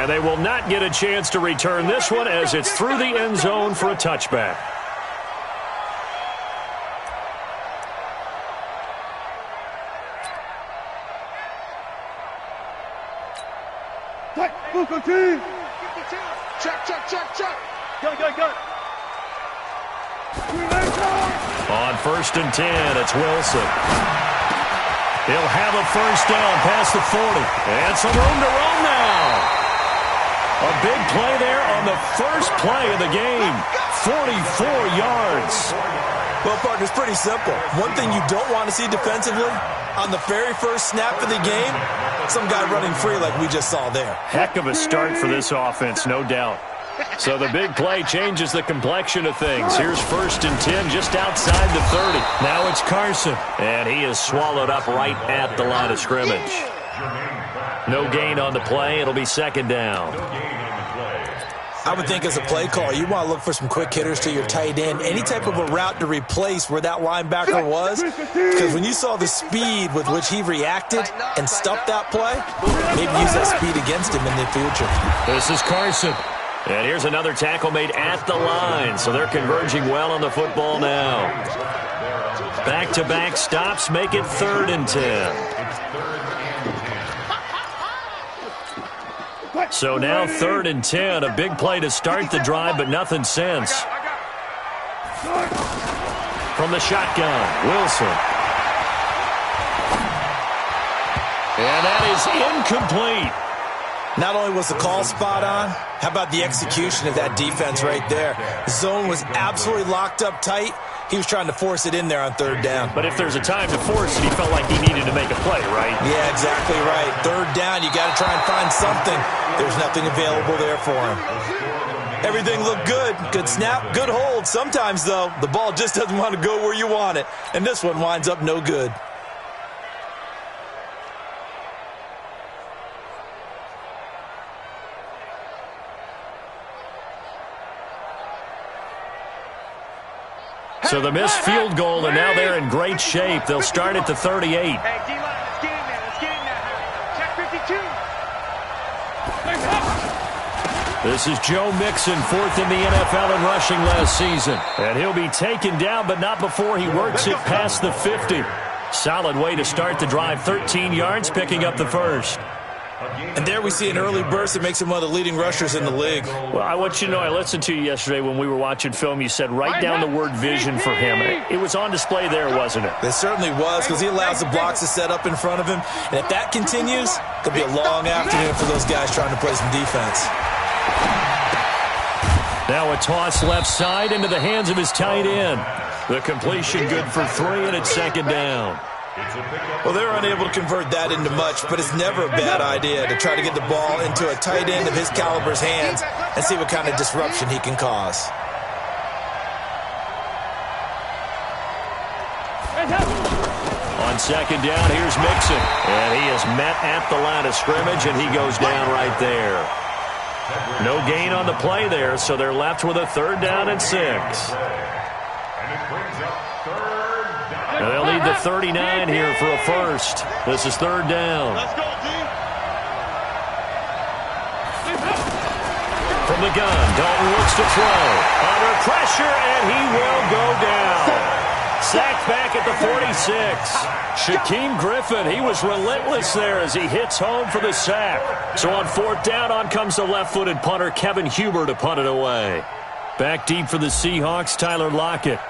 And they will not get a chance to return this one as it's through the end zone for a touchback. Check. Go. On 1st and 10, it's Wilson. He'll have a first down past the 40. And some room to roam now. A big play there on the first play of the game. 44 yards. Well, partner, it's pretty simple. One thing you don't want to see defensively, on the very first snap of the game, some guy running free like we just saw there. Heck of a start for this offense, no doubt. So the big play changes the complexion of things. Here's 1st and 10 just outside the 30. Now it's Carson. And he is swallowed up right at the line of scrimmage. No gain on the play. It'll be 2nd down. I would think as a play caller, you want to look for some quick hitters to your tight end. Any type of a route to replace where that linebacker was. Because when you saw the speed with which he reacted and stuffed that play, maybe use that speed against him in the future. This is Carson. And here's another tackle made at the line. So they're converging well on the football now. Back-to-back stops make it 3rd and 10. So now 3rd and 10. A big play to start the drive, but nothing since. From the shotgun, Wilson. And that is incomplete. Not only was the call spot on, how about the execution of that defense right there? The zone was absolutely locked up tight. He was trying to force it in there on 3rd down. But if there's a time to force it, he felt like he needed to make a play, right? Yeah, exactly right. 3rd down, you got to try and find something. There's nothing available there for him. Everything looked good. Good snap, good hold. Sometimes, though, the ball just doesn't want to go where you want it. And this one winds up no good. So the missed field goal, and now they're in great shape. They'll start at the 38. Hey, D-line, let's get in there. Let's get in there. Check 52. This is Joe Mixon, 4th in the NFL in rushing last season. And he'll be taken down, but not before he works it past the 50. Solid way to start the drive. 13 yards, picking up the first. And there we see an early burst that makes him one of the leading rushers in the league. Well, I want you to know, I listened to you yesterday when we were watching film. You said write down the word vision for him. It was on display there, wasn't it? It certainly was, because he allows the blocks to set up in front of him. And if that continues, it could be a long afternoon for those guys trying to play some defense. Now a toss left side into the hands of his tight end. The completion good for 3, and it's 2nd down. Well, they're unable to convert that into much, but it's never a bad idea to try to get the ball into a tight end of his caliber's hands and see what kind of disruption he can cause. On 2nd down, here's Mixon. And he is met at the line of scrimmage, and he goes down right there. No gain on the play there, so they're left with a 3rd down and 6. And they'll need the 39 here for a first. This is 3rd down. Let's go, D. From the gun, Dalton looks to throw. Under pressure, and he will go down. Sacked back at the 46. Shaquem Griffin, he was relentless there as he hits home for the sack. So on 4th down, on comes the left-footed punter, Kevin Huber, to punt it away. Back deep for the Seahawks, Tyler Lockett.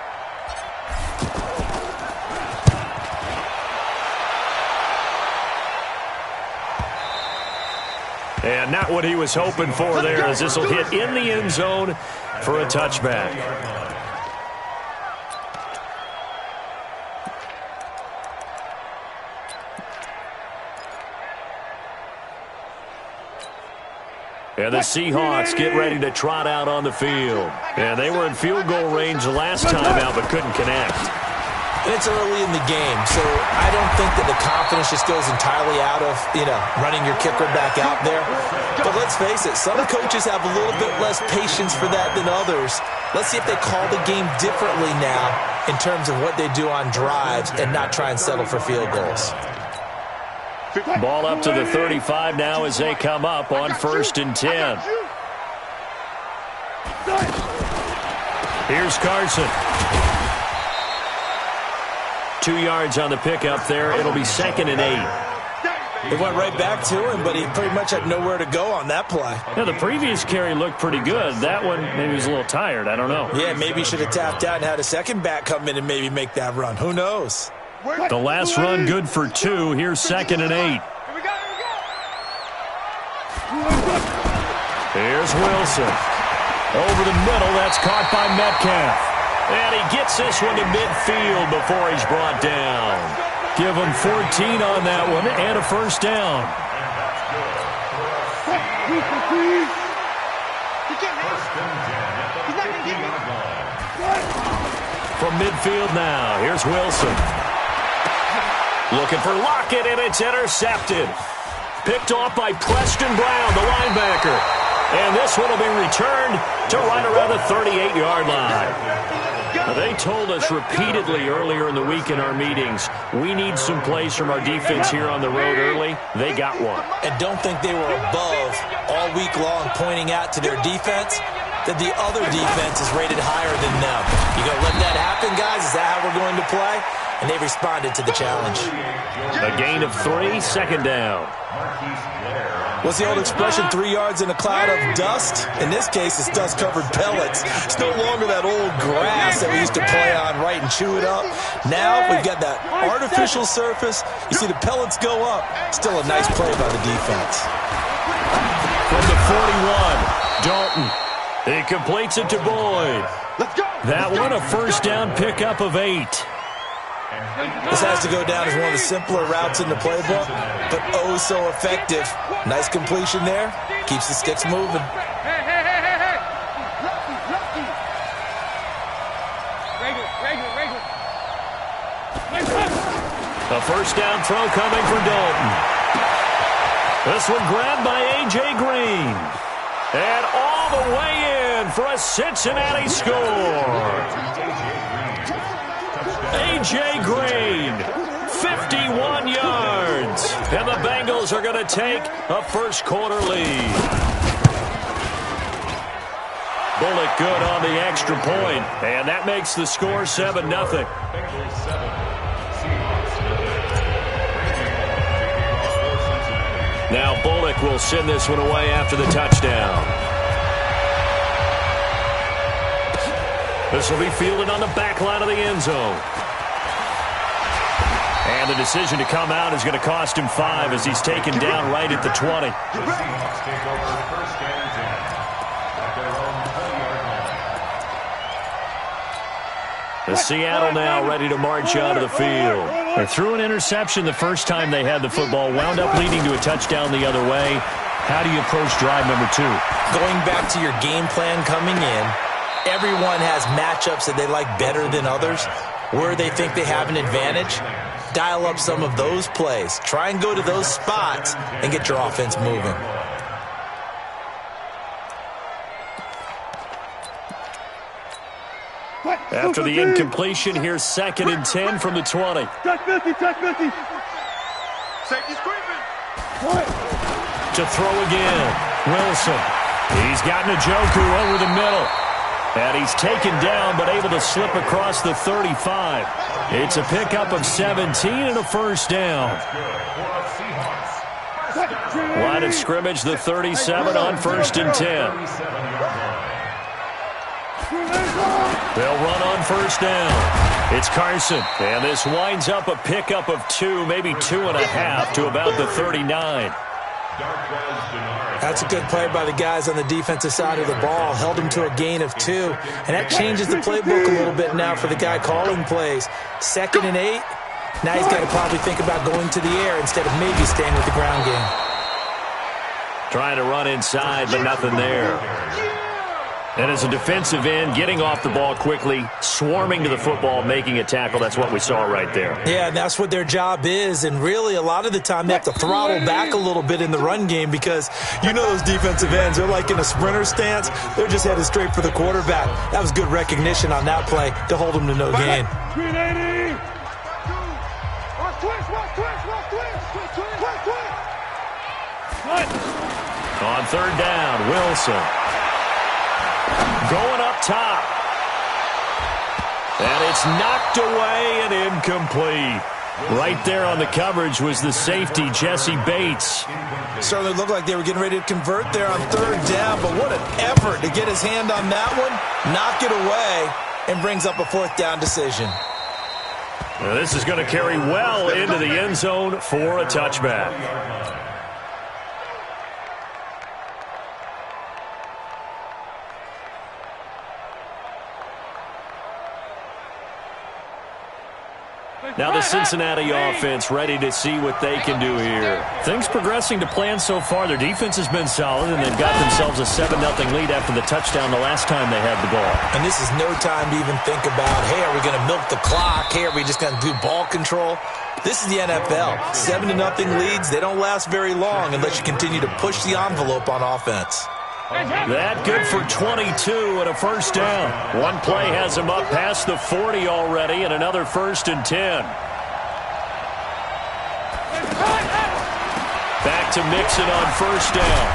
And not what he was hoping for there, as this will hit in the end zone for a touchback. And the Seahawks get ready to trot out on the field. And they were in field goal range last time out, but couldn't connect. And it's early in the game, so I don't think that the confidence just goes entirely out of, running your kicker back out there. But let's face it, some coaches have a little bit less patience for that than others. Let's see if they call the game differently now in terms of what they do on drives and not try and settle for field goals. Ball up to the 35 now as they come up on 1st and 10. Here's Carson. 2 yards on the pickup there. It'll be 2nd and 8. They went right back to him, but he pretty much had nowhere to go on that play. Yeah, the previous carry looked pretty good. That one, maybe he was a little tired. I don't know. Yeah, maybe he should have tapped out and had a second back come in and maybe make that run. Who knows? The last run good for 2. Here's 2nd and 8. Here's Wilson. Over the middle, that's caught by Metcalf. And he gets this one to midfield before he's brought down. Give him 14 on that one and a 1st down. From midfield now, here's Wilson. Looking for Lockett, and it's intercepted. Picked off by Preston Brown, the linebacker. And this one will be returned to right around the 38-yard line. They told us repeatedly earlier in the week in our meetings, we need some plays from our defense here on the road early. They got one. And don't think they were above all week long pointing out to their defense that the other defense is rated higher than them. You going to let that happen, guys? Is that how we're going to play? And they responded to the challenge. A gain of 3, 2nd down. What's the old expression, 3 yards in a cloud of dust? In this case, it's dust-covered pellets. It's no longer that old grass that we used to play on, right, and chew it up. Now we've got that artificial surface. You see the pellets go up. Still a nice play by the defense. From the 41, Dalton. He completes it to Boyd. That one a 1st down pickup of 8. This has to go down as one of the simpler routes in the playbook, but oh so effective. Nice completion there. Keeps the sticks moving. A 1st down throw coming for Dalton. This one grabbed by A.J. Green. And all the way in for a Cincinnati score. A.J. Green, 51 yards. And the Bengals are going to take a 1st quarter lead. Bullock good on the extra point. And that makes the score 7-0. Now Bullock will send this one away after the touchdown. This will be fielded on the back line of the end zone. And the decision to come out is going to cost him 5 as he's taken down right at the 20. The Seattle now ready to march out of the field. They threw an interception the first time they had the football, wound up leading to a touchdown the other way. How do you approach drive number 2? Going back to your game plan coming in, everyone has matchups that they like better than others. Where they think they have an advantage, dial up some of those plays. Try and go to those spots and get your offense moving. After the incompletion, here's 2nd and 10 from the 20. Touch 50. Safety's creeping. To throw again, Wilson. He's got Njoku over the middle. And he's taken down, but able to slip across the 35. It's a pickup of 17 and a 1st down. Line of scrimmage, the 37 on 1st and 10. They'll run on 1st down. It's Carson. And this winds up a pickup of 2, maybe 2.5 to about the 39. That's a good play by the guys on the defensive side of the ball. Held him to a gain of 2. And that changes the playbook a little bit now for the guy calling plays. 2nd and 8. Now he's got to probably think about going to the air instead of maybe staying with the ground game. Trying to run inside, but nothing there. And as a defensive end, getting off the ball quickly, swarming to the football, making a tackle, that's what we saw right there. Yeah, and that's what their job is. And really, a lot of the time, they have to throttle back a little bit in the run game because you know those defensive ends, they're like in a sprinter stance. They're just headed straight for the quarterback. That was good recognition on that play to hold them to no gain. 380. Watch twist. on third down. Wilson going up top. And it's knocked away and incomplete. Right there on the coverage was the safety, Jesse Bates. Certainly looked like they were getting ready to convert there on third down, but what an effort to get his hand on that one, knock it away, and brings up a fourth down decision. Now this is going to carry well into the end zone for a touchback. Now the Cincinnati offense ready to see what they can do here. Things progressing to plan so far. Their defense has been solid, and they've got themselves a 7-0 lead after the touchdown the last time they had the ball. And this is no time to even think about, hey, are we going to milk the clock? Hey, are we just going to do ball control? This is the NFL. 7-0 leads, they don't last very long unless you continue to push the envelope on offense. That good for 22 and a first down. One play has him up past the 40 already, and another 1st and 10. Back to Mixon on first down.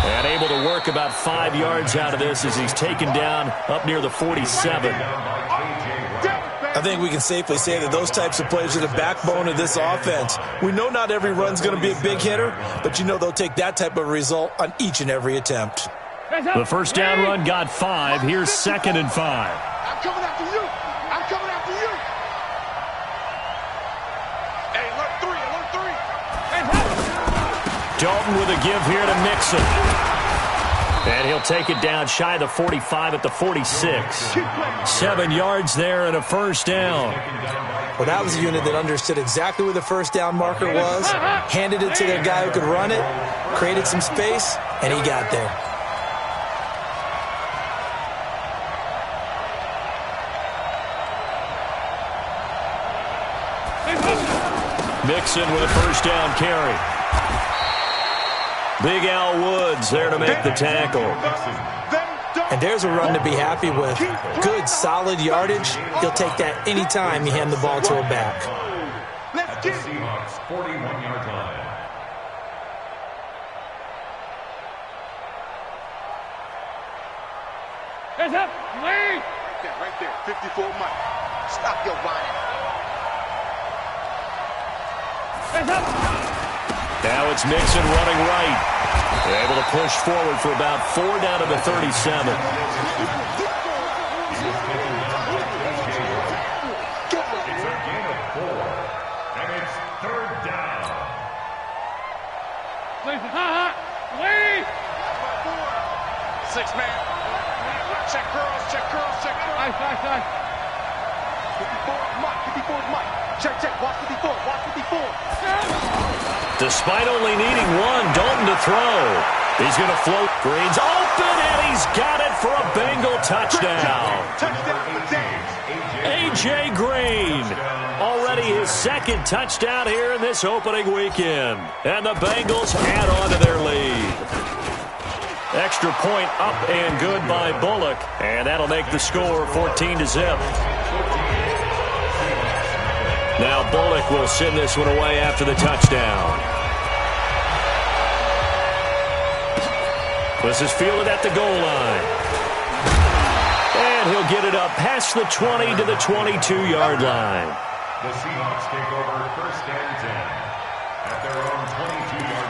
And able to work about 5 yards out of this as he's taken down up near the 47. I think we can safely say that those types of plays are the backbone of this offense. We know not every run's going to be a big hitter, but you know they'll take that type of result on each and every attempt. The first down run got 5. Here's 2nd and 5. I'm coming after you. I'm coming after you. Hey, alert 3, alert 3. Dalton with a give here to Mixon. And he'll take it down shy of the 45 at the 46. 7 yards there and a first down. Well, that was a unit that understood exactly where the first down marker was, handed it to their guy who could run it, created some space, and he got there. Mixon with a first down carry. Big Al Woods there to make the tackle. And there's a run to be happy with. Good, solid yardage. He'll take that anytime you hand the ball to a back. Let's get it. 41-yard line. Hands up, lead. Right there, 54 Mike. Stop your whining. Hands up. Now it's Mixon running right. Able to push forward for about 4 down to the 37. And it's 3rd down. Lead. 6 man. Check curls, check curls, check curls. Nice. 54 Mike. Check. Watch 54. Despite only needing 1, Dalton to throw. He's going to float. Green's open, and he's got it for a Bengal touchdown. A.J. Green. Already his 2nd touchdown here in this opening weekend. And the Bengals add on to their lead. Extra point up and good by Bullock. And that'll make the score 14-0. Now Bullock will send this one away after the touchdown. This is fielded at the goal line. And he'll get it up past the 20 to the 22-yard line. The Seahawks take over 1st and 10 at their own 22-yard line.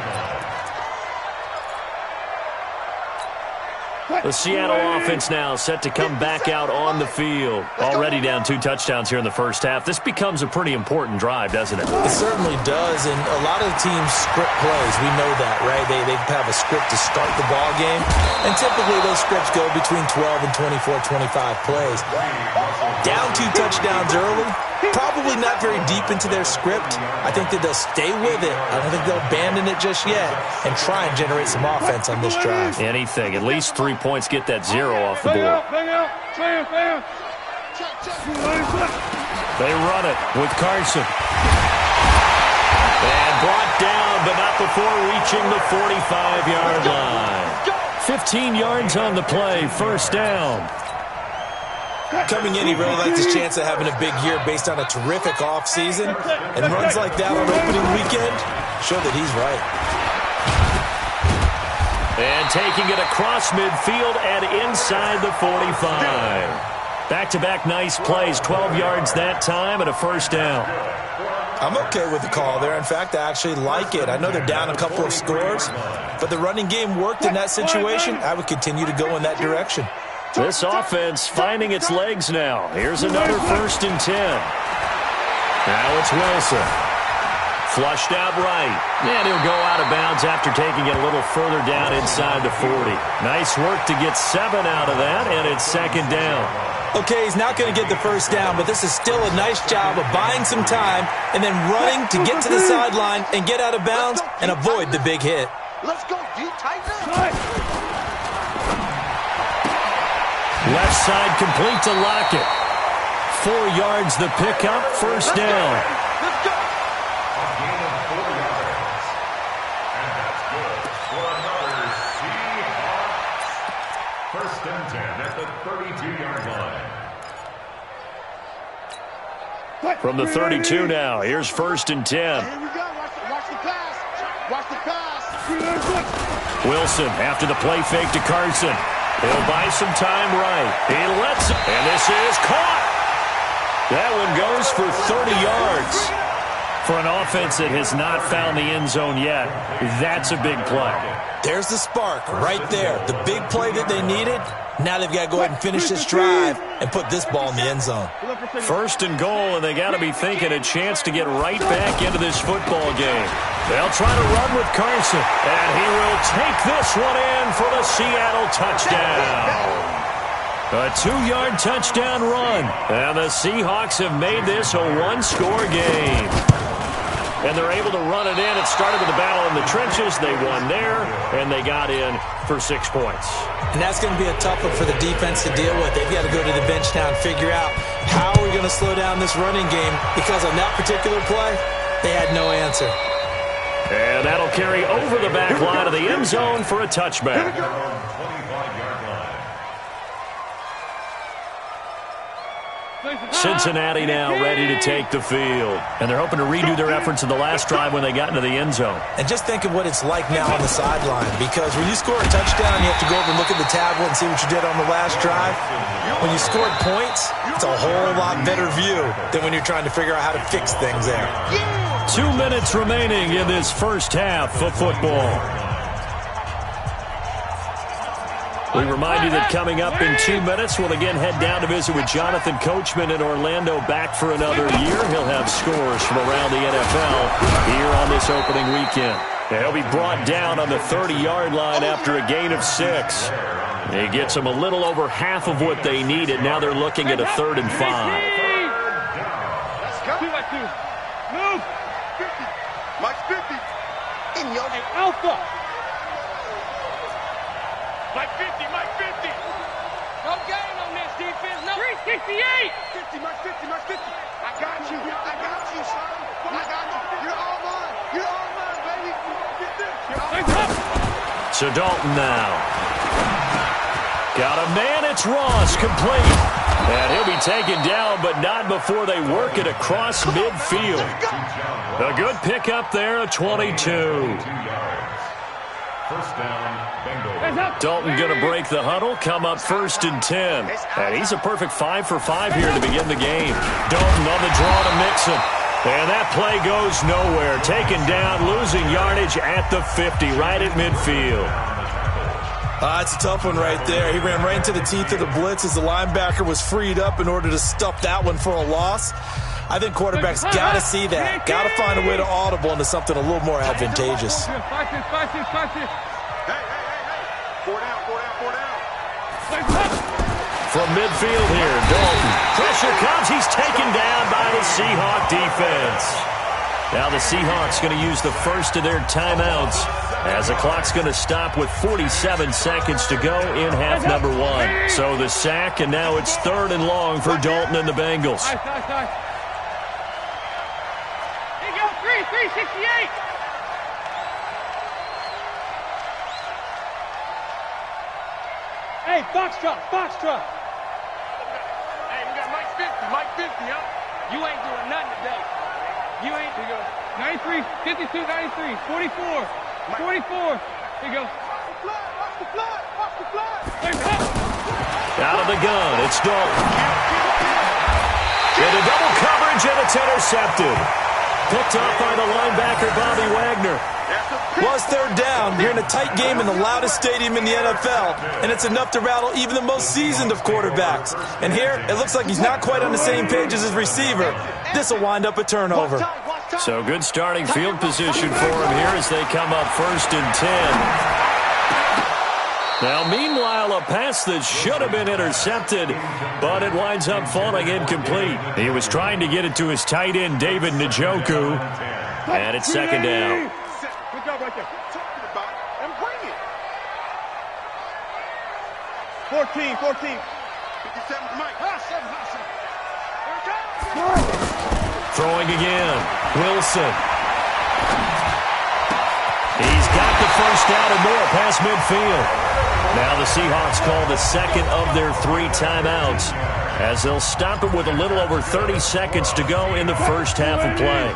The Seattle offense now set to come back out on the field. Already down 2 touchdowns here in the first half. This becomes a pretty important drive, doesn't it? It certainly does, and a lot of teams script plays. We know that, right? They have a script to start the ball game, and typically those scripts go between 12 and 24, 25 plays. Down 2 touchdowns early, probably not very deep into their script. I think that they'll stay with it. I don't think they'll abandon it just yet and try and generate some offense on this drive. Anything. At least 3 points, get that 0 off the board. They run it with Carson. And brought down, but not before reaching the 45-yard line. 15 yards on the play, first down. Coming in, he really likes his chance of having a big year based on a terrific offseason. And runs like that on opening weekend show that he's right. And taking it across midfield and inside the 45. Back-to-back nice plays, 12 yards that time and a first down. I'm okay with the call there. In fact, I actually like it. I know they're down a couple of scores, but the running game worked in that situation. I would continue to go in that direction. This offense finding its legs now. Here's another 1st and 10. Now it's Wilson. Flushed out right. And he'll go out of bounds after taking it a little further down inside the 40. Nice work to get 7 out of that, and it's 2nd down. Okay, he's not going to get the first down, but this is still a nice job of buying some time and then running to get to the sideline and get out of bounds and avoid the big hit. Let's go, D. Tighten up. Left side complete to Lockett. 4 yards the pickup, first down. Let's go. A gain of 4 yards. And that's good for another Seahawks. 1st and 10 at the 32-yard line. From the 32 now, here's 1st and 10. Here we go. Watch the pass. Watch the pass. Wilson after the play fake to Carson. He'll buy some time right. He lets it, and this is caught. That one goes for 30 yards. For an offense that has not found the end zone yet, that's a big play. There's the spark right there. The big play that they needed. Now they've got to go ahead and finish this drive and put this ball in the end zone. 1st and goal, and they got to be thinking a chance to get right back into this football game. They'll try to run with Carson, and he will take this one in for the Seattle touchdown. A 2-yard touchdown run, and the Seahawks have made this a 1-score game. And they're able to run it in. It started with a battle in the trenches. They won there, and they got in for 6 points. And that's going to be a tough one for the defense to deal with. They've got to go to the bench now and figure out how are we going to slow down this running game, because on that particular play, they had no answer. And that'll carry over the back line of the end zone for a touchback. 25-yard line. Cincinnati now ready to take the field. And they're hoping to redo their efforts in the last drive when they got into the end zone. And just think of what it's like now on the sideline, because when you score a touchdown, you have to go over and look at the tablet and see what you did on the last drive. When you scored points, it's a whole lot better view than when you're trying to figure out how to fix things there. 2 minutes remaining in this first half of football. We remind you that coming up in 2 minutes, we'll again head down to visit with Jonathan Coachman in Orlando, back for another year. He'll have scores from around the NFL here on this opening weekend. He'll be brought down on the 30-yard line after a gain of 6. He gets them a little over half of what they needed. Now they're looking at a 3rd and 5. Let's go. 2-by-2. Move. 50. Mike's 50. In your alpha. Mike 50, Mike 50. No gain on this defense. No. 368. 50, Mike 50, Mike 50. I got you. I got you, son. I got you. You're all mine. You're all mine, baby. Get this. You're all mine. So Dalton now. Got a man. It's Ross, complete. And he'll be taken down, but not before they work it across midfield. A good pickup there, a 22. 2 yards. First down, Bengals. Dalton going to break the huddle, come up 1st and 10. And he's a perfect 5 for 5 here to begin the game. Dalton on the draw to Mixon. And that play goes nowhere. Taken down, losing yardage at the 50, right at midfield. It's a tough one right there. He ran right into the teeth of the blitz as the linebacker was freed up in order to stuff that one for a loss. I think quarterbacks got to see that. Got to find a way to audible into something a little more advantageous. Hey. 4 down. From midfield here, Dalton. Pressure comes. He's taken down by the Seahawk defense. Now the Seahawks going to use the first of their timeouts as the clock's going to stop with 47 seconds to go in half number 1. So the sack, and now it's 3rd and long for Dalton and the Bengals. Here you go, 368. Hey, box truck. Hey, we got Mike 50, huh? You ain't doing nothing today. You ain't. Here you go. 93, 52, 93, 44, 44. Here you go. Out of the gun, it's Dalton. Into double coverage, and it's intercepted. Picked off by the linebacker, Bobby Wagner. Well, it's third down. You're in a tight game in the loudest stadium in the NFL, and it's enough to rattle even the most seasoned of quarterbacks. And here, it looks like he's not quite on the same page as his receiver. This will wind up a turnover. So good starting field position for him here as they come up 1st and 10. Now, meanwhile, a pass that should have been intercepted, but it winds up falling incomplete. He was trying to get it to his tight end, David Njoku, and it's 2nd down. Good job right there. Talking about and bring it. 14. 57 Mike. Throwing again. Wilson. He's got the first down and more past midfield. Now the Seahawks call the second of their 3 timeouts as they'll stop it with a little over 30 seconds to go in the first half of play.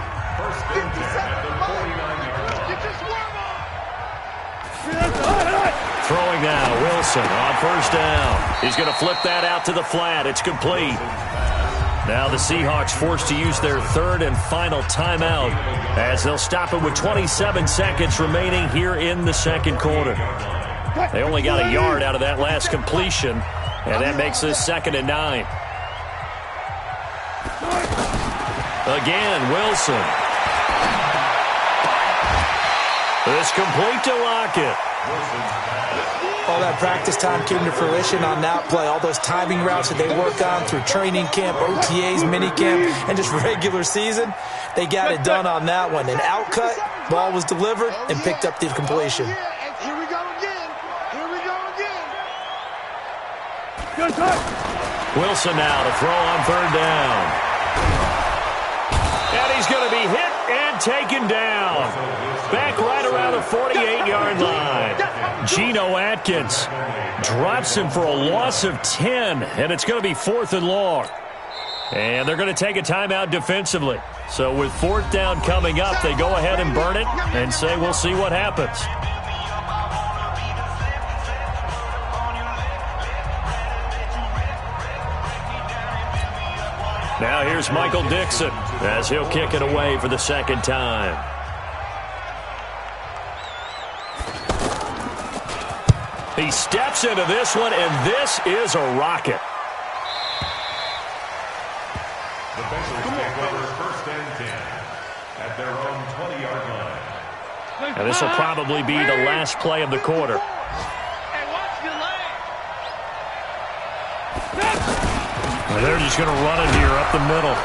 Throwing now, Wilson on 1st down. He's going to flip that out to the flat. It's complete. Now the Seahawks forced to use their 3rd and final timeout as they'll stop it with 27 seconds remaining here in the 2nd quarter. They only got a yard out of that last completion, and that makes this 2nd and 9. Again, Wilson. It's complete to Lockett. All that practice time came to fruition on that play. All those timing routes that they work on through training camp, OTAs, minicamp, and just regular season, they got it done on that one. An outcut, ball was delivered, and picked up the completion. Here we go again. Wilson now to throw on 3rd down. And he's going to be hit and taken down. Back right around the 48-yard line. Geno Atkins drops him for a loss of 10, and it's going to be 4th and long. And they're going to take a timeout defensively. So with 4th down coming up, they go ahead and burn it and say we'll see what happens. Now here's Michael Dixon as he'll kick it away for the 2nd time. He steps into this one, and this is a rocket. The Bengals take over 1st and 10 at their own 20-yard line. And this will probably be the last play of the quarter. And they're just going to run it here up the middle.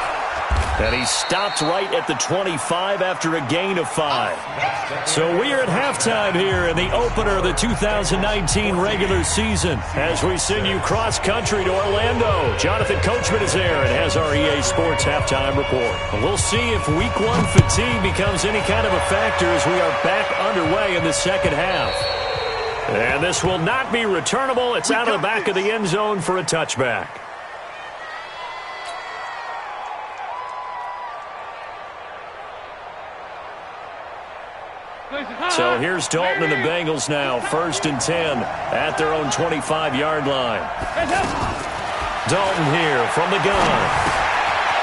And he stopped right at the 25 after a gain of 5. So we are at halftime here in the opener of the 2019 regular season as we send you cross-country to Orlando. Jonathan Coachman is there and has our EA Sports halftime report. We'll see if Week 1 fatigue becomes any kind of a factor as we are back underway in the 2nd half. And this will not be returnable. It's out of the back of the end zone for a touchback. So here's Dalton and the Bengals now, 1st and 10 at their own 25-yard line. Dalton here from the gun.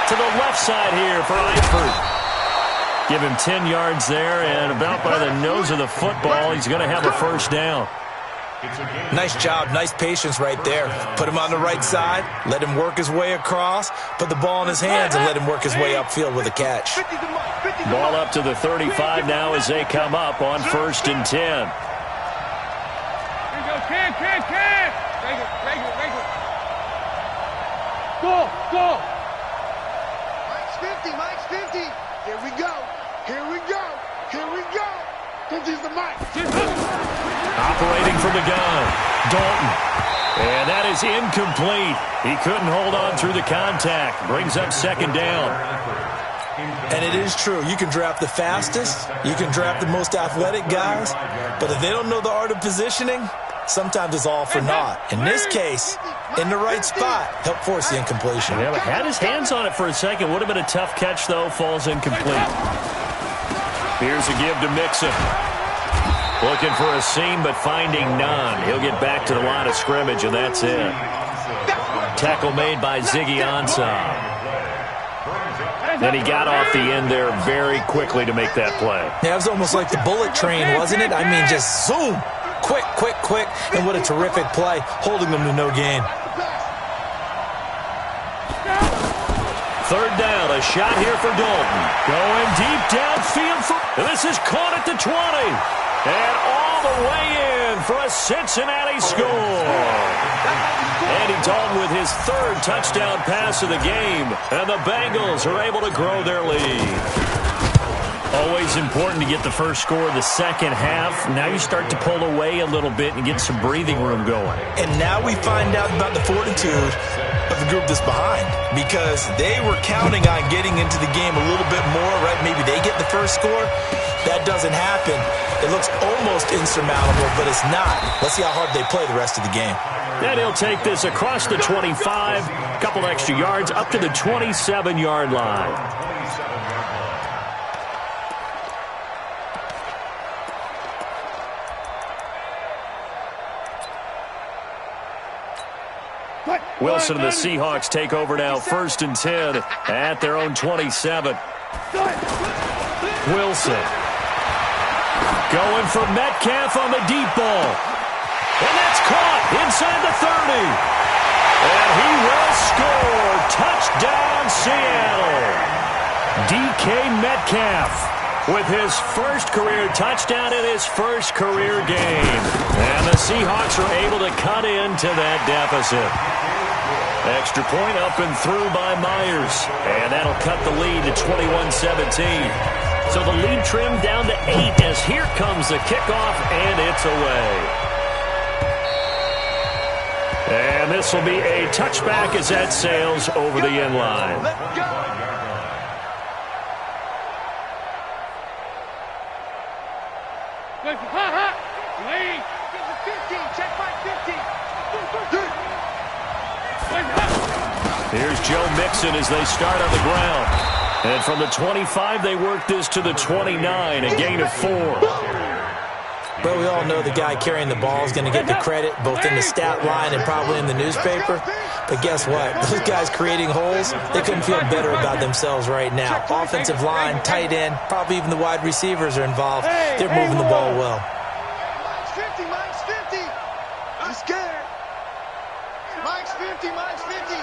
To the left side here for Eifert. Give him 10 yards there, and about by the nose of the football, he's going to have a 1st down. Nice job, nice patience right there. Put him on the right side, let him work his way across, put the ball in his hands, and let him work his way upfield with a catch. Ball up to the 35 now as they come up on 1st and 10. Here we go, Cam. Go. Mike's 50. Here we go. Don't use the mic. Operating from the gun, Dalton. And that is incomplete. He couldn't hold on through the contact. Brings up 2nd down. And it is true. You can draft the fastest. You can draft the most athletic guys. But if they don't know the art of positioning, sometimes it's all for naught. In this case, in the right spot, helped force the incompletion. Yeah, but had his hands on it for a second. Would have been a tough catch, though. Falls incomplete. Here's a give to Mixon. Looking for a seam, but finding none. He'll get back to the line of scrimmage, and that's it. Tackle made by Ziggy Ansah. And he got off the end there very quickly to make that play. Yeah, it was almost like the bullet train, wasn't it? I mean, just zoom. Quick, quick, quick. And what a terrific play, holding them to no gain. Third down, a shot here for Dalton. Going deep downfield. This is caught at the 20. And all the way in for a Cincinnati score. Andy Dalton with his third touchdown pass of the game. And the Bengals are able to grow their lead. Always important to get the first score of the second half. Now you start to pull away a little bit and get some breathing room going. And now we find out about the fortitude of the group that's behind, because they were counting on getting into the game a little bit more, right? Maybe they get the first score. That doesn't happen. It looks almost insurmountable, but it's not. Let's see how hard they play the rest of the game. And he'll take this across the 25, a couple extra yards, up to the 27-yard line. Wilson and the Seahawks take over now, 1st and 10 at their own 27. Wilson going for Metcalf on the deep ball. And that's caught inside the 30. And he will score. Touchdown, Seattle. DK Metcalf with his first career touchdown in his first career game. And the Seahawks are able to cut into that deficit. Extra point up and through by Myers. And that'll cut the lead to 21-17. So the lead trimmed down to 8 as here comes the kickoff, and it's away. And this will be a touchback as that sails over the end line. Let's go. Wait. 15. Check my 50. Here's Joe Mixon as they start on the ground. And from the 25, they work this to the 29, a gain of 4. But we all know the guy carrying the ball is going to get the credit, both in the stat line and probably in the newspaper. But guess what? Those guys creating holes, they couldn't feel better about themselves right now. Offensive line, tight end, probably even the wide receivers are involved. They're moving the ball well. Mike's 50. Mike's 50. I'm scared. Mike's 50. Mike's 50.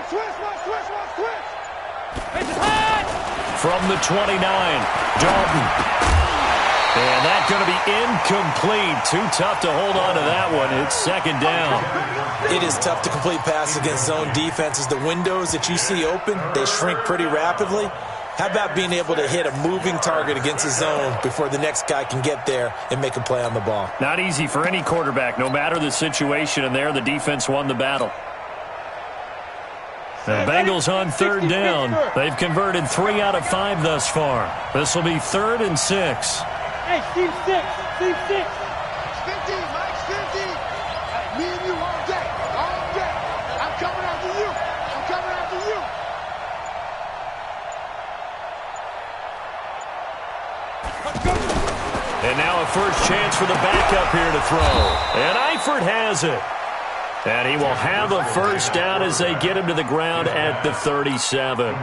Switch. From the 29, Dalton. And that's going to be incomplete. Too tough to hold on to that one. It's second down. It is tough to complete passes against zone defenses. The windows that you see open, they shrink pretty rapidly. How about being able to hit a moving target against a zone before the next guy can get there and make a play on the ball? Not easy for any quarterback, no matter the situation. And there, the defense won the battle. The Bengals on third down. They've converted 3 out of 5 thus far. This will be 3rd and 6. Hey, Steve 6. Mike's 50. Mike's 50. Me and you all day. I'm coming after you. Let's go. And now a first chance for the backup here to throw. And Eifert has it. And he will have a first down as they get him to the ground at the 37.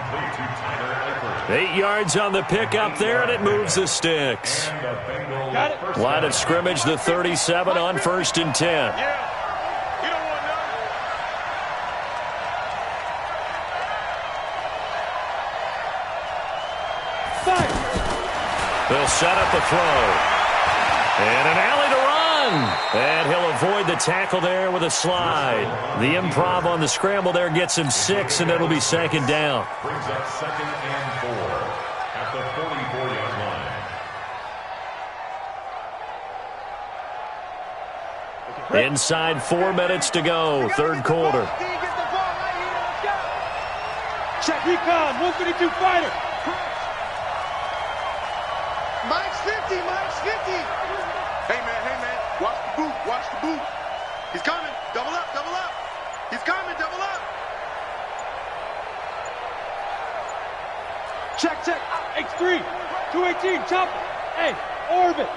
8 yards on the pickup there, and it moves the sticks. Line of scrimmage, the 37 on 1st and 10. They'll set up a throw. And an alley to run. And he'll avoid the tackle there with a slide. The improv on the scramble there gets him 6, and it'll be second down. Brings up 2nd and 4 at the 44-yard line. Inside 4 minutes to go, third quarter. Check recon, 152 fighter. Mike's 50. Hey, man. Watch the boot. He's coming. Double up. He's coming. Double up. Check. X3. 218. Chopper. Hey, orbit.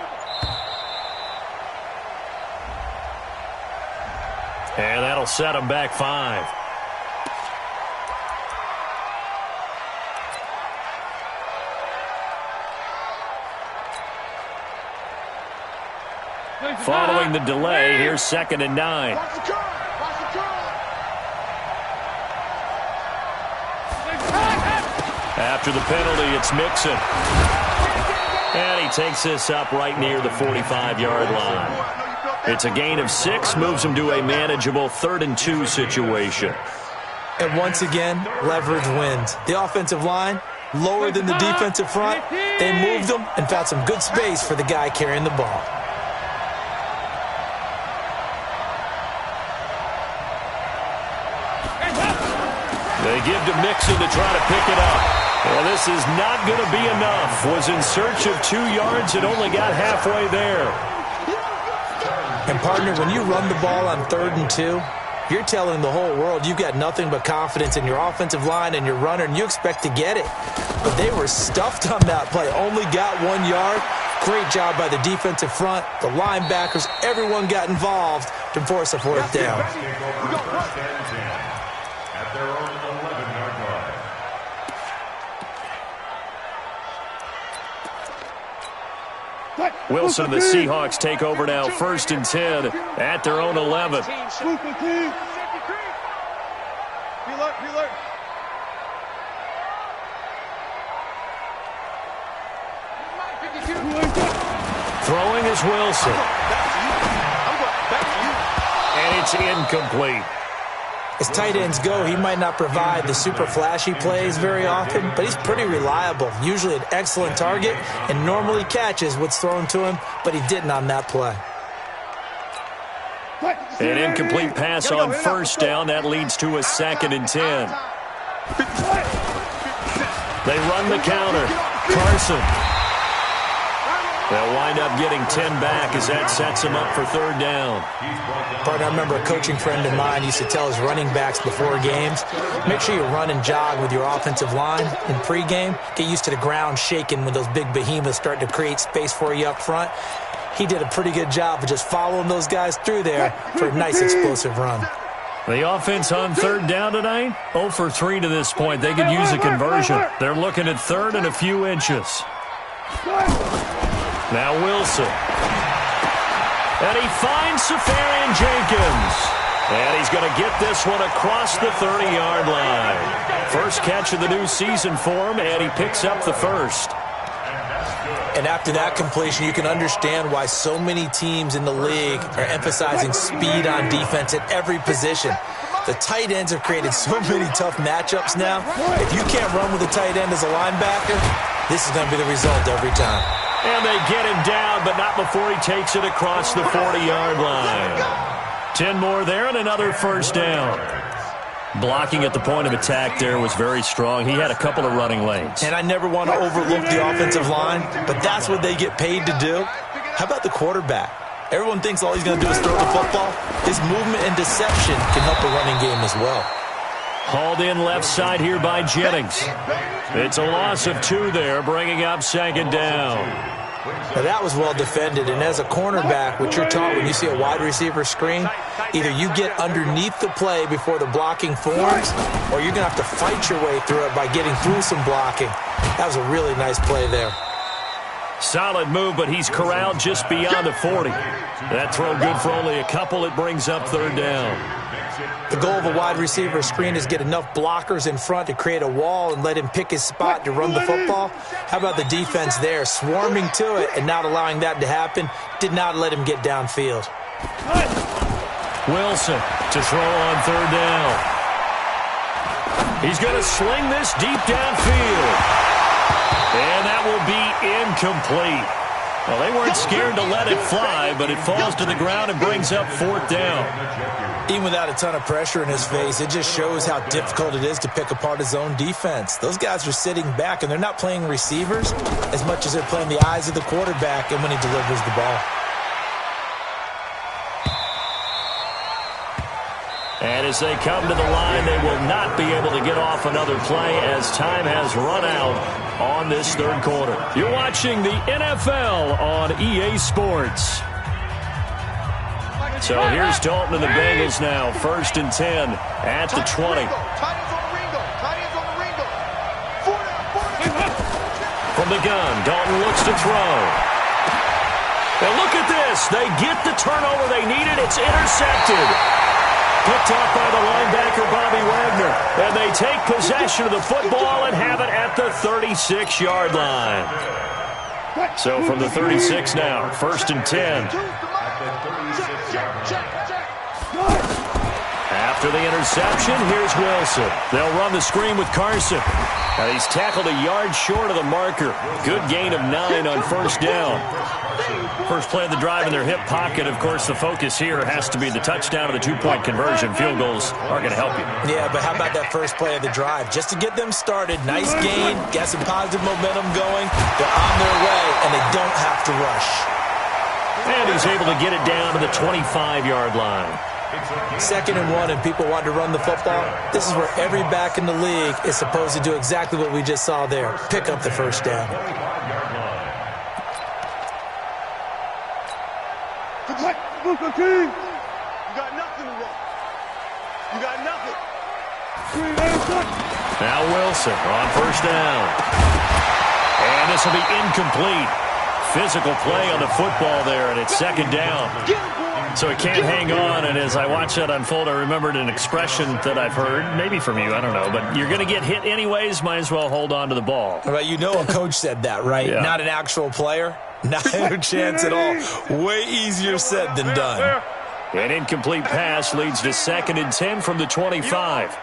And that'll set them back 5. Following the delay, here's 2nd and 9. After the penalty, it's Mixon. And he takes this up right near the 45-yard line. It's a gain of 6, moves him to a manageable 3rd and 2 situation. And once again, leverage wins. The offensive line, lower than the defensive front. They moved them and found some good space for the guy carrying the ball. They give to Mixon to try to pick it up. And this is not going to be enough. Was in search of 2 yards and only got halfway there. And, partner, when you run the ball on 3rd and 2, you're telling the whole world you've got nothing but confidence in your offensive line and your runner, and you expect to get it. But they were stuffed on that play. Only got 1 yard. Great job by the defensive front. The linebackers, everyone got involved to force a 4th down. At their own 11-yard line. Wilson and the Seahawks take over now, 1st and 10 at their own 11. Throwing is Wilson. And it's incomplete. As tight ends go, he might not provide the super flashy plays very often, but he's pretty reliable. Usually an excellent target and normally catches what's thrown to him, but he didn't on that play. An incomplete pass on 1st down. That leads to a 2nd and 10. They run the counter. Carson. They'll wind up getting 10 back as that sets them up for 3rd down. Partner, I remember a coaching friend of mine used to tell his running backs before games, make sure you run and jog with your offensive line in pregame. Get used to the ground shaking when those big behemoths start to create space for you up front. He did a pretty good job of just following those guys through there for a nice explosive run. The offense on 3rd down tonight, 0 for 3 to this point. They could use a conversion. They're looking at 3rd and a few inches. Now Wilson. And he finds Safarian Jenkins. And he's going to get this one across the 30-yard line. First catch of the new season for him, and he picks up the 1st. And after that completion, you can understand why so many teams in the league are emphasizing speed on defense at every position. The tight ends have created so many tough matchups now. If you can't run with a tight end as a linebacker, this is going to be the result every time. And they get him down, but not before he takes it across the 40-yard line. 10 more there and another 1st down. Blocking at the point of attack there was very strong. He had a couple of running lanes. And I never want to overlook the offensive line, but that's what they get paid to do. How about the quarterback? Everyone thinks all he's going to do is throw the football. His movement and deception can help the running game as well. Hauled in left side here by Jennings. It's a loss of 2 there, bringing up 2nd down. Now that was well defended, and as a cornerback, what you're taught when you see a wide receiver screen, either you get underneath the play before the blocking forms, or you're going to have to fight your way through it by getting through some blocking. That was a really nice play there. Solid move, but he's corralled just beyond the 40. That throw good for only a couple. It brings up 3rd down. The goal of a wide receiver screen is get enough blockers in front to create a wall and let him pick his spot to run the football. How about the defense there, swarming to it and not allowing that to happen? Did not let him get downfield. Wilson to throw on 3rd down. He's going to sling this deep downfield. And that will be incomplete. Well, they weren't scared to let it fly, but it falls to the ground and brings up 4th down. Even without a ton of pressure in his face, it just shows how difficult it is to pick apart his own defense. Those guys are sitting back, and they're not playing receivers as much as they're playing the eyes of the quarterback and when he delivers the ball. And as they come to the line, they will not be able to get off another play as time has run out on this 3rd quarter. You're watching the NFL on EA Sports. So here's Dalton and the Bengals now. 1st and 10 at the 20. From the gun, Dalton looks to throw. And look at this. They get the turnover they needed. It's intercepted. Picked off by the linebacker, Bobby Wagner. And they take possession of the football and have it at the 36-yard line. So from the 36 now, 1st and 10. After the interception, here's Wilson. They'll run the screen with Carson. And he's tackled a yard short of the marker. Good gain of 9 on 1st down. First play of the drive in their hip pocket. Of course, the focus here has to be the touchdown of the 2-point conversion. Field goals aren't going to help you. Yeah, but how about that first play of the drive? Just to get them started, nice gain, got some positive momentum going. They're on their way, and they don't have to rush. And he's able to get it down to the 25-yard line. 2nd and 1, and people want to run the football. This is where every back in the league is supposed to do exactly what we just saw there. Pick up the 1st down. You got nothing to run. You got nothing. Now Wilson on 1st down. And this will be incomplete. Physical play on the football there, and it's 2nd down. So he can't hang on, and as I watch that unfold, I remembered an expression that I've heard, maybe from you, I don't know, but you're going to get hit anyways, might as well hold on to the ball. Well, you know a coach said that, right? Yeah. Not an actual player. Not a chance at all. Way easier said than done. An incomplete pass leads to 2nd and 10 from the 25.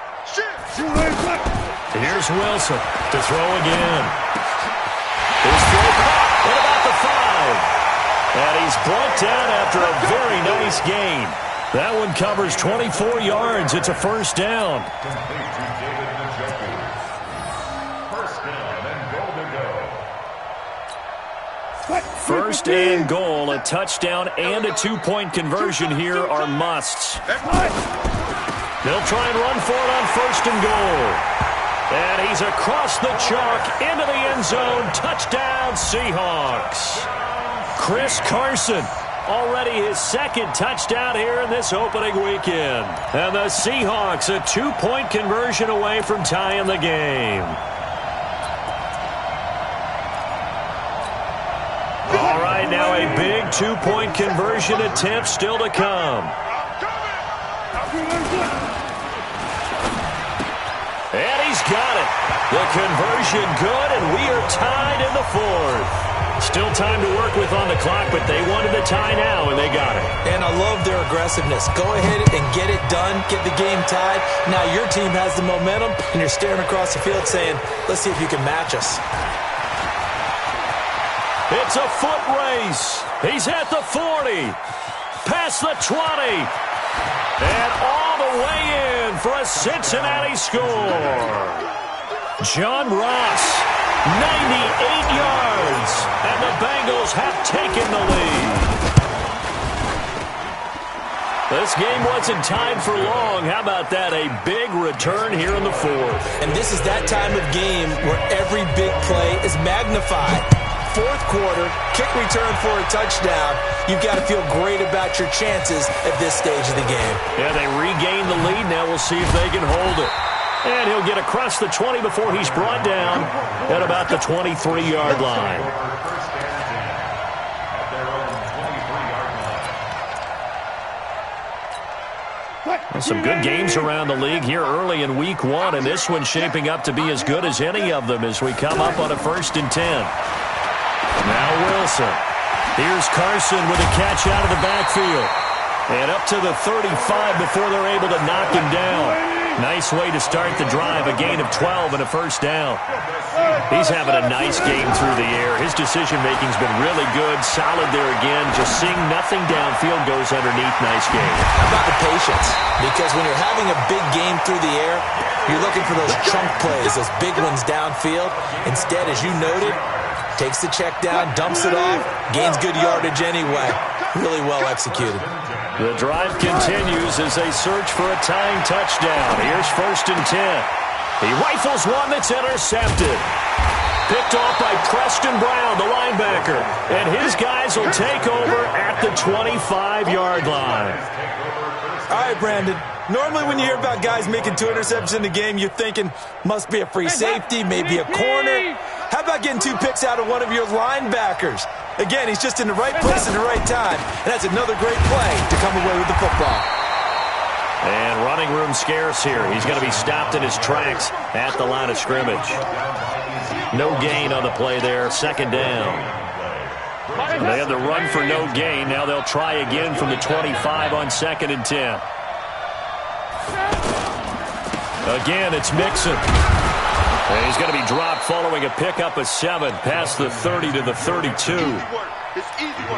Here's Wilson to throw again. His throw caught. What about the 5? And he's brought down after a very nice gain. That one covers 24 yards. It's a 1st down. First and goal, a touchdown and a 2-point conversion here are musts. They'll try and run for it on 1st and goal. And he's across the chalk into the end zone. Touchdown, Seahawks. Chris Carson, already his 2nd touchdown here in this opening weekend. And the Seahawks a 2-point conversion away from tying the game. All right, now a big 2-point conversion attempt still to come. And he's got it. The conversion good, and we are tied in the 4th. Still time to work with on the clock, but they wanted the tie now, and they got it. And I love their aggressiveness. Go ahead and get it done, get the game tied. Now your team has the momentum, and you're staring across the field saying, let's see if you can match us. It's a foot race. He's at the 40, past the 20, and all the way in for a Cincinnati score. John Ross, 98 yards, and the Bengals have taken the lead. This game wasn't tied for long. How about that? A big return here in the 4th. And this is that time of game where every big play is magnified. 4th quarter, kick return for a touchdown. You've got to feel great about your chances at this stage of the game. Yeah, they regain the lead. Now we'll see if they can hold it. And he'll get across the 20 before he's brought down at about the 23-yard line. Well, some good games around the league here early in week 1, and this one's shaping up to be as good as any of them as we come up on a 1st and 10. Now Wilson. Here's Carson with a catch out of the backfield. And up to the 35 before they're able to knock him down. Nice way to start the drive, a gain of 12 and a 1st down. He's having a nice game through the air. His decision-making's been really good, solid there again. Just seeing nothing downfield goes underneath. Nice game. How about the patience? Because when you're having a big game through the air, you're looking for those chunk plays, those big ones downfield. Instead, as you noted, takes the check down, dumps it off, gains good yardage anyway. Really well executed. The drive continues as they search for a tying touchdown. Here's 1st and 10. He rifles one that's intercepted. Picked off by Preston Brown, the linebacker. And his guys will take over at the 25-yard line. All right, Brandon. Normally when you hear about guys making 2 interceptions in the game, you're thinking must be a free safety, maybe a corner. How about getting 2 picks out of one of your linebackers? Again, he's just in the right place at the right time. And that's another great play to come away with the football. And running room scarce here. He's going to be stopped in his tracks at the line of scrimmage. No gain on the play there. Second down. They had the run for no gain. Now they'll try again from the 25 on 2nd and 10. Again, it's Mixon. And he's going to be dropped following a pickup of 7 past the 30 to the 32.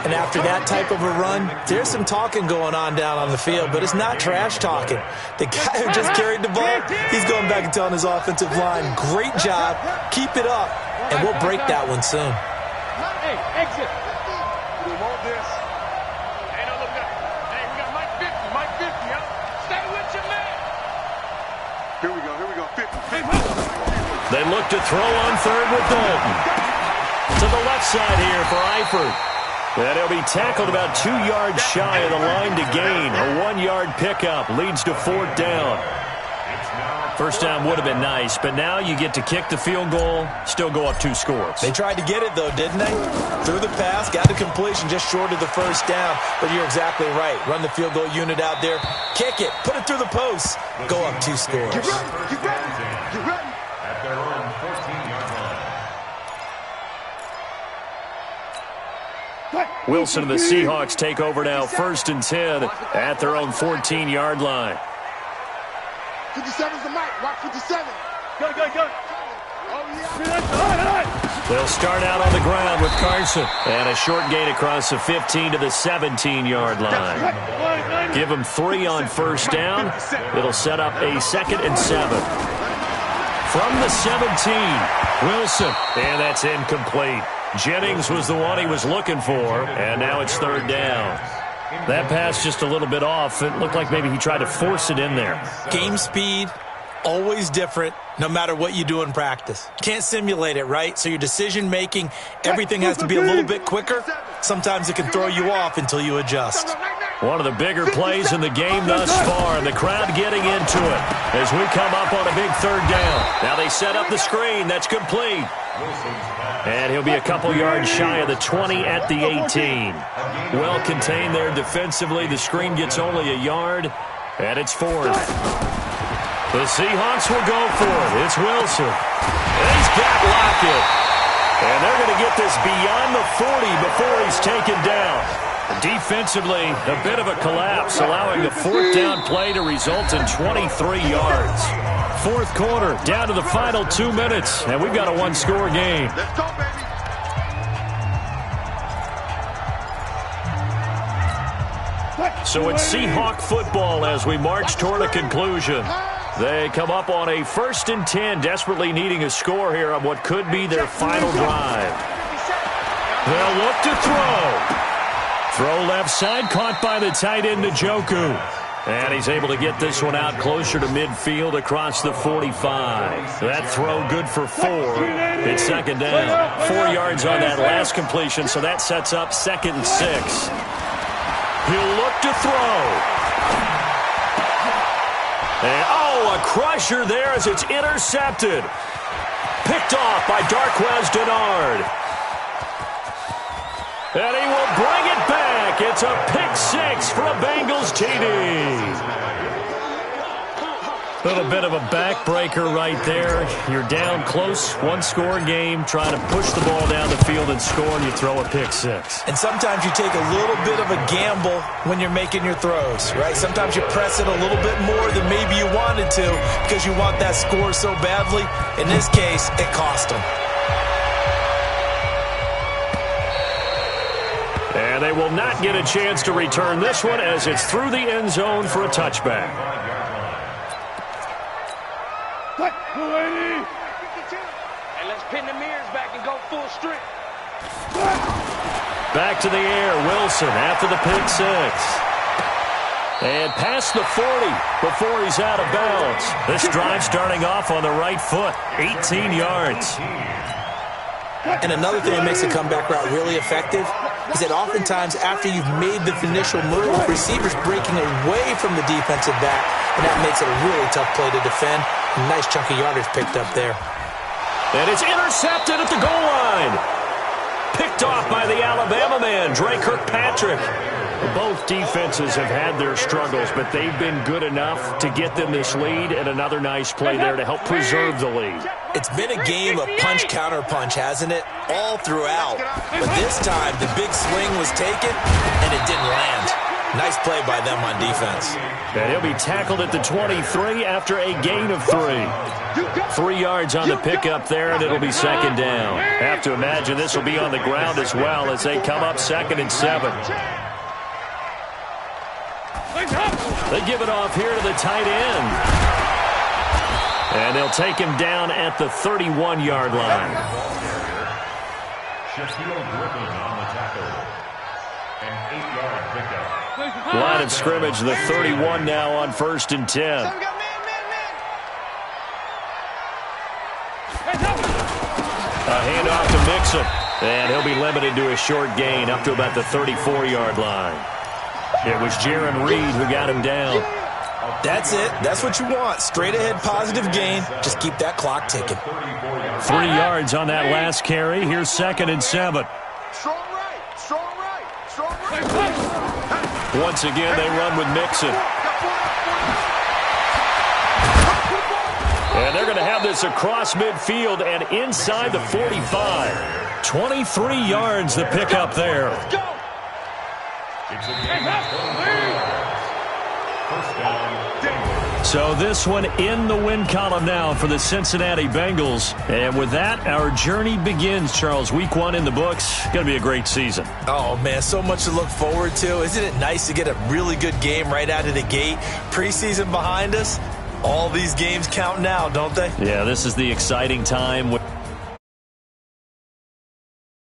And after that type of a run, there's some talking going on down on the field, but it's not trash talking. The guy who just carried the ball, he's going back and telling his offensive line, great job, keep it up, and we'll break that one soon. Hey, exit. We want this. Hey, no, look up. Hey, we got Mike 50, Mike 50, huh? Stay with your man. Here we go, 50. They look to throw on 3rd with Dalton. To the left side here for Eifert. And he'll be tackled about 2 yards shy of the line to gain. A 1-yard pickup leads to 4th down. First down would have been nice, but now you get to kick the field goal, still go up 2 scores. They tried to get it, though, didn't they? Threw the pass, got the completion just short of the first down. But you're exactly right. Run the field goal unit out there, kick it, put it through the post, go up 2 scores. Get ready. At their own 14-yard line. Wilson and the Seahawks take over now, 1st and 10 at their own 14-yard line. 57's the mic. Watch 57. Go. Oh, yeah. They'll start out on the ground with Carson. And a short gain across the 15 to the 17-yard line. Give them 3 on 1st down. It'll set up a 2nd and 7. From the 17, Wilson. And that's incomplete. Jennings was the one he was looking for. And now it's 3rd down. That pass just a little bit off. It looked like maybe he tried to force it in there. Game speed, always different, no matter what you do in practice. Can't simulate it, right? So your decision-making, everything has to be a little bit quicker. Sometimes it can throw you off until you adjust. One of the bigger plays in the game thus far, and the crowd getting into it as we come up on a big 3rd down. Now they set up the screen. That's complete. And he'll be a couple yards shy of the 20 at the 18. Well contained there defensively. The screen gets only a yard, and it's 4th. The Seahawks will go for it. It's Wilson. And he's got Lockett. And they're going to get this beyond the 40 before he's taken down. Defensively, a bit of a collapse, allowing the 4th down play to result in 23 yards. 4th quarter, down to the final 2 minutes, and we've got a 1-score game. Let's go, baby. So it's Seahawk football as we march toward a conclusion. They come up on a 1st and 10, desperately needing a score here on what could be their final drive. They'll look to throw. Throw left side, caught by the tight end, Njoku. And he's able to get this one out closer to midfield across the 45. That throw good for 4. It's 2nd down. 4 yards on that last completion, so that sets up 2nd and 6. He'll look to throw. And, a crusher there as it's intercepted. Picked off by Darquez Dennard. And he will bring it back. It's a pick-6 for a Bengals TD. A little bit of a backbreaker right there. You're down close, 1-score game, trying to push the ball down the field and score, and you throw a pick-6. And sometimes you take a little bit of a gamble when you're making your throws, right? Sometimes you press it a little bit more than maybe you wanted to because you want that score so badly. In this case, it cost them. And they will not get a chance to return this one as it's through the end zone for a touchback. And let's pin the mirrors back and go full strength. Back to the air, Wilson after the pick-6. And past the 40 before he's out of bounds. This drive starting off on the right foot, 18 yards. And another thing that makes a comeback route really effective is that oftentimes after you've made the initial move, receivers breaking away from the defensive back, and that makes it a really tough play to defend. A nice chunk of yardage picked up there. And it's intercepted at the goal line. Picked off by the Alabama man, Dre Kirkpatrick. Both defenses have had their struggles, but they've been good enough to get them this lead, and another nice play there to help preserve the lead. It's been a game of punch-counter-punch, hasn't it? All throughout. But this time, the big swing was taken, and it didn't land. Nice play by them on defense. And he'll be tackled at the 23 after a gain of 3. 3 yards on the pickup there, and it'll be second down. Have to imagine this will be on the ground as well as they come up 2nd and 7. They give it off here to the tight end. And they'll take him down at the 31-yard line. On the tackle. An 8-yard pickup. Line of scrimmage, the 31 now on 1st and 10. A handoff to Mixon. And he'll be limited to a short gain up to about the 34-yard line. It was Jaron Reed who got him down. That's it. That's what you want. Straight ahead positive gain. Just keep that clock ticking. 3 yards on that last carry. Here's 2nd and 7. Strong right. Strong right. Strong right. Once again, they run with Mixon. And they're going to have this across midfield and inside the 45. 23 yards the pickup there. So this one in the win column now for the Cincinnati Bengals. And with that, our journey begins, Charles. Week 1 in the books. Going to be a great season. Oh, man, so much to look forward to. Isn't it nice to get a really good game right out of the gate? Preseason behind us. All these games count now, don't they? Yeah, this is the exciting time.